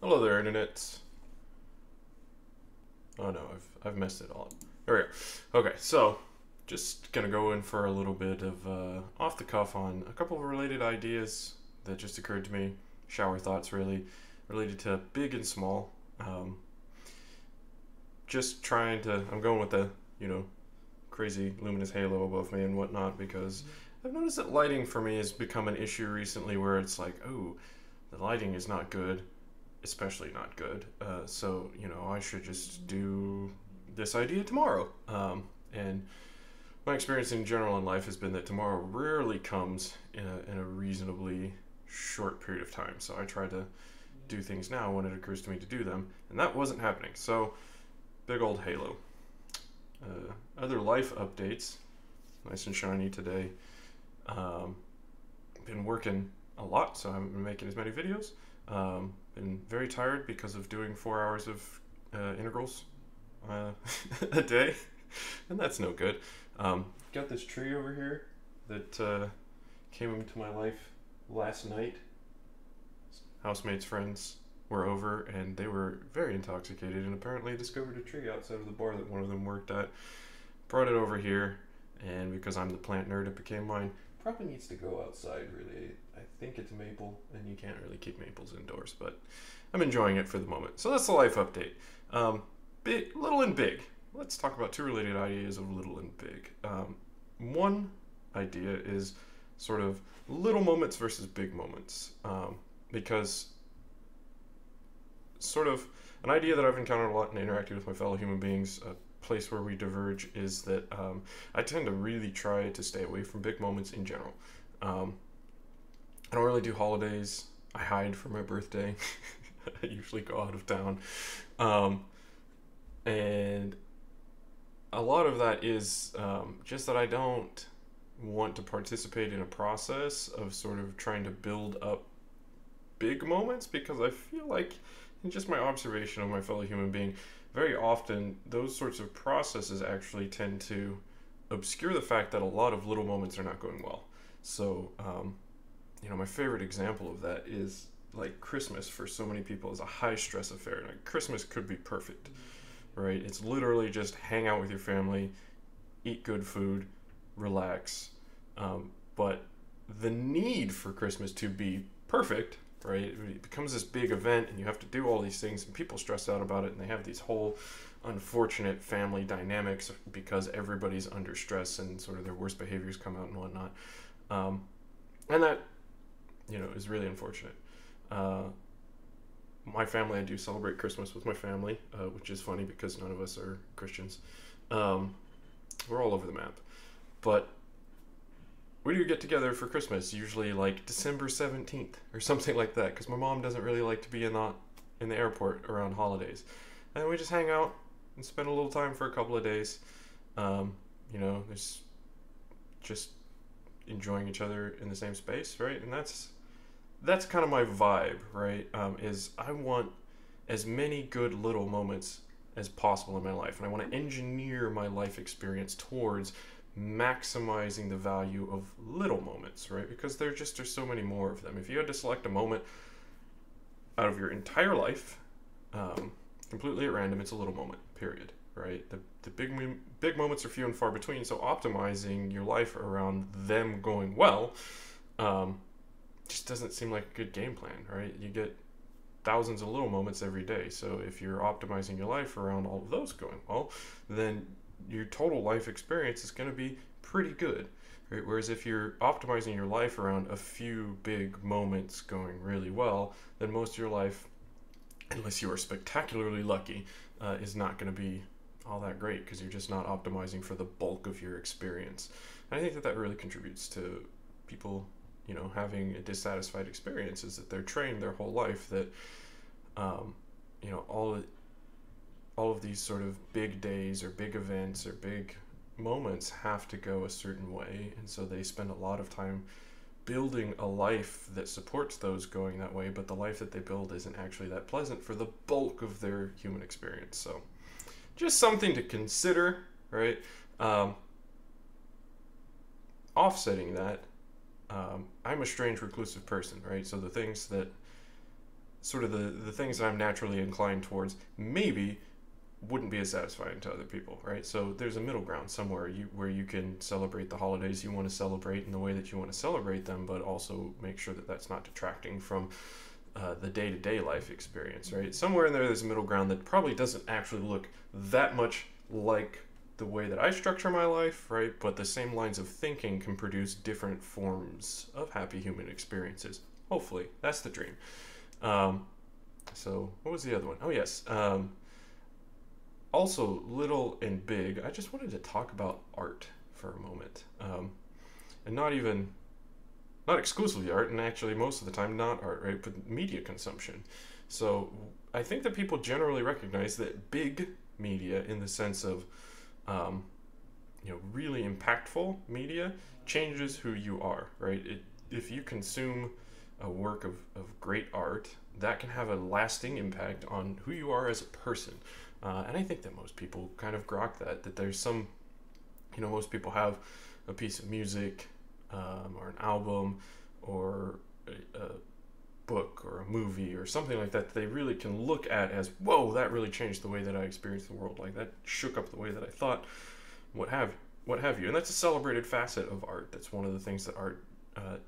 Hello there, internet. Oh no, I've messed it all up. There we go. Okay, so just gonna go in for a little bit of off the cuff on a couple of related ideas that just occurred to me. Shower thoughts, really related to big and small. Um, just trying to. I'm going with the you know crazy luminous halo above me and whatnot because I've noticed that lighting for me has become an issue recently, where it's like, oh, the lighting is not good, especially not good. So I should just do this idea tomorrow. And my experience in general in life has been that tomorrow rarely comes in a reasonably short period of time. So I try to do things now when it occurs to me to do them, and that wasn't happening. So big old Halo. Other life updates, nice and shiny today. Um, been working a lot, so I haven't been making as many videos. Been very tired because of doing 4 hours of integrals uh, a day, and that's no good. Got this tree over here that came into my life last night. Housemates' friends were over, and they were very intoxicated, and apparently discovered a tree outside of the bar that one of them worked at. Brought it over here, and because I'm the plant nerd, it became mine. Probably needs to go outside, really. I think it's maple, and you can't really keep maples indoors, but I'm enjoying it for the moment. So that's the life update. Big, little and big. Let's talk about two related ideas of little and big. One idea is sort of little moments versus big moments, because sort of an idea that I've encountered a lot in interacting with my fellow human beings, a place where we diverge, is that I tend to really try to stay away from big moments in general. I don't really do holidays. I hide for my birthday. I usually go out of town. And a lot of that is just that I don't want to participate in a process of sort of trying to build up big moments, because I feel like, in just my observation of my fellow human being, very often those sorts of processes actually tend to obscure the fact that a lot of little moments are not going well. So, my favorite example of that is like Christmas. For so many people is a high stress affair. Like, Christmas could be perfect, right? It's literally just hang out with your family, eat good food, relax. But the need for Christmas to be perfect, right? It becomes this big event, and you have to do all these things, and people stress out about it, and they have these whole unfortunate family dynamics because everybody's under stress, and sort of their worst behaviors come out and whatnot. And that, is really unfortunate. My family, I do celebrate Christmas with my family, which is funny because none of us are Christians. We're all over the map. But we do get together for Christmas, usually like December 17th or something like that, because my mom doesn't really like to be in the airport around holidays. And we just hang out and spend a little time for a couple of days. There's just enjoying each other in the same space, right? And that's kind of my vibe, right? Is I want as many good little moments as possible in my life, and I want to engineer my life experience towards maximizing the value of little moments, right? Because there's so many more of them. If you had to select a moment out of your entire life, completely at random, it's a little moment, period, right? The big moments are few and far between, so optimizing your life around them going well just doesn't seem like a good game plan, right? You get thousands of little moments every day, so if you're optimizing your life around all of those going well, then your total life experience is going to be pretty good, right? Whereas if you're optimizing your life around a few big moments going really well, then most of your life, unless you are spectacularly lucky, is not going to be all that great, because you're just not optimizing for the bulk of your experience. And I think that really contributes to people, having a dissatisfied experience, is that they're trained their whole life that, all of these sort of big days or big events or big moments have to go a certain way, and so they spend a lot of time building a life that supports those going that way, but the life that they build isn't actually that pleasant for the bulk of their human experience. So just something to consider, right? Offsetting that, I'm a strange reclusive person, right? So the things that sort of the things that I'm naturally inclined towards maybe wouldn't be as satisfying to other people, right? So there's a middle ground somewhere where you can celebrate the holidays you want to celebrate in the way that you want to celebrate them, but also make sure that that's not detracting from the day-to-day life experience, right? Somewhere in there's a middle ground that probably doesn't actually look that much like the way that I structure my life, right? But the same lines of thinking can produce different forms of happy human experiences. Hopefully, that's the dream. So what was the other one? Oh yes. Also, little and big, I just wanted to talk about art for a moment. And not exclusively art, and actually most of the time not art, right? But media consumption. So I think that people generally recognize that big media, in the sense of, really impactful media, changes who you are, right? If you consume a work of great art, that can have a lasting impact on who you are as a person. And I think that most people kind of grok that there's some, most people have a piece of music, or an album, or a book, or a movie, or something like that they really can look at as, whoa, that really changed the way that I experienced the world. Like, that shook up the way that I thought, what have you. And that's a celebrated facet of art. That's one of the things that art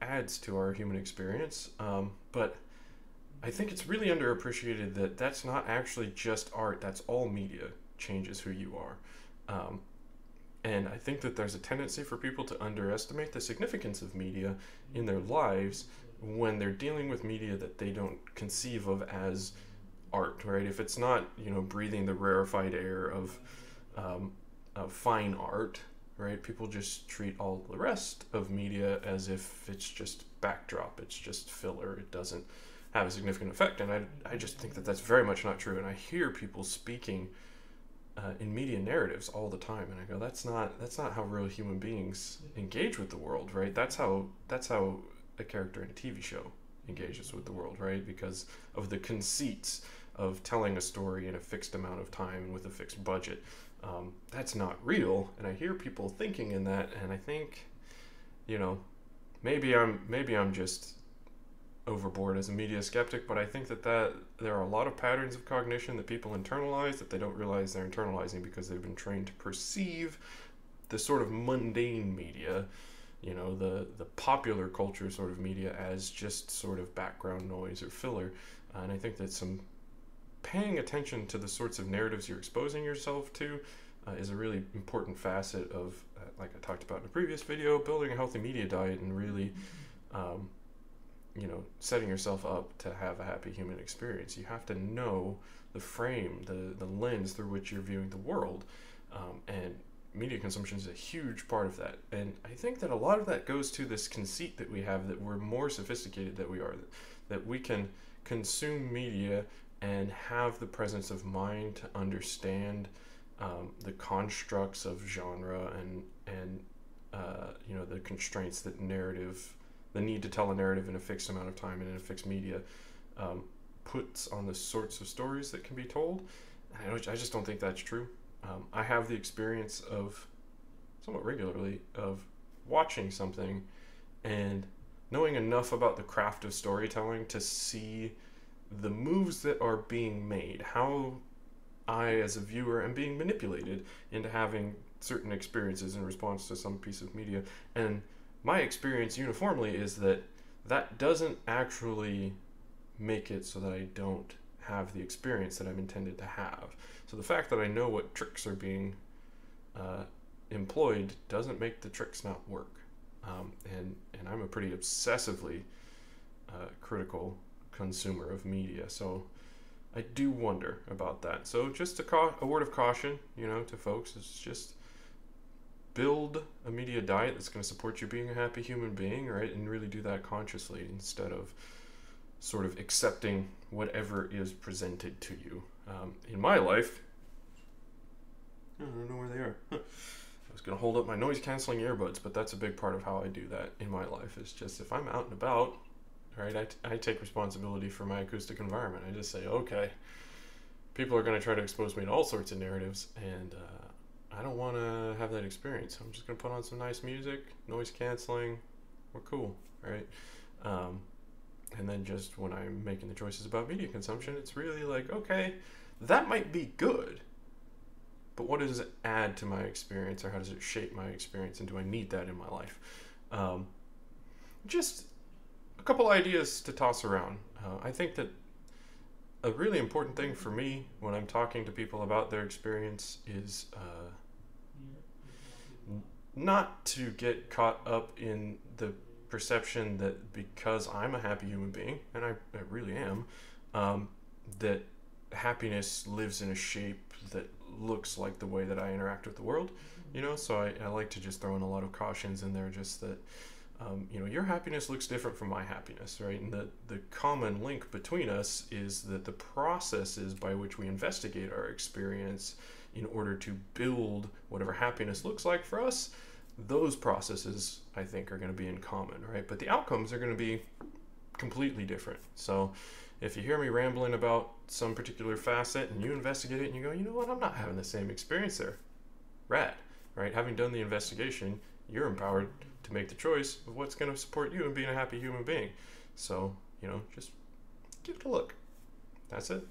adds to our human experience. But I think it's really underappreciated that that's not actually just art. That's all media changes who you are. And I think that there's a tendency for people to underestimate the significance of media in their lives when they're dealing with media that they don't conceive of as art, right? If it's not, breathing the rarefied air of fine art, right? People just treat all the rest of media as if it's just backdrop, it's just filler, it doesn't have a significant effect. And I just think that that's very much not true. And I hear people speaking in media narratives all the time, and I go, that's not how real human beings engage with the world, right? That's how a character in a TV show engages with the world, right? Because of the conceits of telling a story in a fixed amount of time and with a fixed budget. That's not real, and I hear people thinking in that, and I think, maybe I'm just overboard as a media skeptic, but I think that there are a lot of patterns of cognition that people internalize that they don't realize they're internalizing because they've been trained to perceive the sort of mundane media, the popular culture sort of media, as just sort of background noise or filler. And I think that some paying attention to the sorts of narratives you're exposing yourself to is a really important facet of, like I talked about in a previous video, building a healthy media diet and really setting yourself up to have a happy human experience. You have to know the frame, the lens through which you're viewing the world, and media consumption is a huge part of that. And I think that a lot of that goes to this conceit that we have, that we're more sophisticated than we are, that we can consume media and have the presence of mind to understand the constructs of genre and the constraints that the need to tell a narrative in a fixed amount of time and in a fixed media puts on the sorts of stories that can be told. And I just don't think that's true. I have the experience of, somewhat regularly, of watching something and knowing enough about the craft of storytelling to see the moves that are being made, how I, as a viewer, am being manipulated into having certain experiences in response to some piece of media. And my experience uniformly is that doesn't actually make it so that I don't have the experience that I'm intended to have. So the fact that I know what tricks are being employed doesn't make the tricks not work. And I'm a pretty obsessively critical consumer of media, so I do wonder about that. So just a word of caution, to folks, is just build a media diet that's going to support you being a happy human being, right? And really do that consciously instead of sort of accepting whatever is presented to you. In my life, I don't know where they are. I was going to hold up my noise canceling earbuds, but that's a big part of how I do that in my life. It's just, if I'm out and about, right, I take responsibility for my acoustic environment. I just say, okay, people are going to try to expose me to all sorts of narratives, and I don't want to have that experience. I'm just going to put on some nice music, noise canceling, we're cool, right? And then just when I'm making the choices about media consumption, it's really like, okay, that might be good, but what does it add to my experience, or how does it shape my experience, and do I need that in my life? Just a couple ideas to toss around. I think that a really important thing for me when I'm talking to people about their experience is not to get caught up in the perception that because I'm a happy human being, and I really am, that happiness lives in a shape that looks like the way that I interact with the world, so I like to just throw in a lot of cautions in there, just that your happiness looks different from my happiness, right? And the common link between us is that the processes by which we investigate our experience in order to build whatever happiness looks like for us, those processes I think are going to be in common, right? But the outcomes are going to be completely different. So if you hear me rambling about some particular facet and you investigate it and you go, you know what, I'm not having the same experience there, rad, right? Having done the investigation, you're empowered to make the choice of what's going to support you in being a happy human being. So, just give it a look. That's it.